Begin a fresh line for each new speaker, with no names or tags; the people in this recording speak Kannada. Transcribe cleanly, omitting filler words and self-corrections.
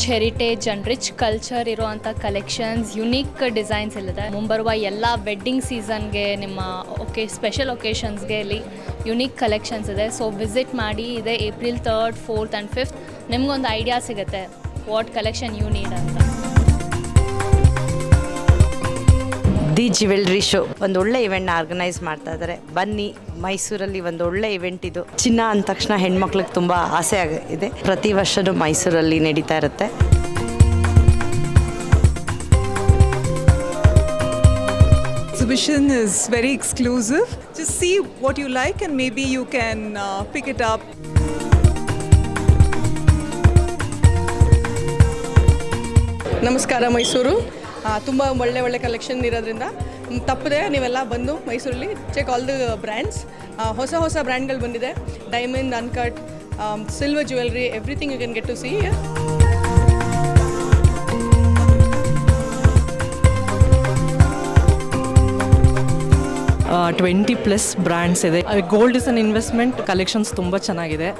ಹೆರಿಟೇಜ್ ಆ್ಯಂಡ್ ರಿಚ್ ಕಲ್ಚರ್ ಇರುವಂಥ ಕಲೆಕ್ಷನ್ಸ್, ಯುನೀಕ್ ಡಿಸೈನ್ಸ್ ಇಲ್ಲಿದೆ. ಮುಂಬರುವ ಎಲ್ಲ ವೆಡ್ಡಿಂಗ್ ಸೀಸನ್ಗೆ, ನಿಮ್ಮ ಸ್ಪೆಷಲ್ ಒಕೇಶನ್ಸ್ಗೆ ಇಲ್ಲಿ ಯುನೀಕ್ ಕಲೆಕ್ಷನ್ಸ್ ಇದೆ. ಸೊ ವಿಸಿಟ್ ಮಾಡಿ. ಇದೆ April 3rd, 4th and 5th. ನಿಮ್ಗೊಂದು ಐಡಿಯಾ ಸಿಗುತ್ತೆ ವಾಟ್ ಕಲೆಕ್ಷನ್ ಯು ನೀಡ್ ಅಂತ.
ದಿ ಜ್ಯುವೆಲ್ರಿ ಶೋ ಒಂದು ಒಳ್ಳೆ ಇವೆಂಟ್ನ ಆರ್ಗನೈಸ್ ಮಾಡ್ತಾ ಇದ್ದಾರೆ. ಬನ್ನಿ, ಮೈಸೂರಲ್ಲಿ ಒಂದು ಒಳ್ಳೆ ಇವೆಂಟ್ ಇದು. ಚಿನ್ನ ಅಂದ ತಕ್ಷಣ ಹೆಣ್ಮಕ್ಳಿಗೆ ತುಂಬ ಆಸೆ ಇದೆ. ಪ್ರತಿ ವರ್ಷವೂ ಮೈಸೂರಲ್ಲಿ ನಡೀತಾ ಇರುತ್ತೆ.
Exhibition is very exclusive. Just see what you like and maybe you can pick it up.
ನಮಸ್ಕಾರ. ಮೈಸೂರು ತುಂಬ ಒಳ್ಳೆ ಕಲೆಕ್ಷನ್ ಇರೋದ್ರಿಂದ ತಪ್ಪದೆ ನೀವೆಲ್ಲ ಬಂದು ಮೈಸೂರಲ್ಲಿ ಚೆಕ್ ಆಲ್ ದ ಬ್ರ್ಯಾಂಡ್ಸ್. ಹೊಸ ಬ್ರ್ಯಾಂಡ್ಗಳು ಬಂದಿದೆ. Diamond, uncut, silver jewellery, everything you can get to see.
20+ brands ಇದೆ. Gold is an investment. Collections ತುಂಬ ಚೆನ್ನಾಗಿದೆ.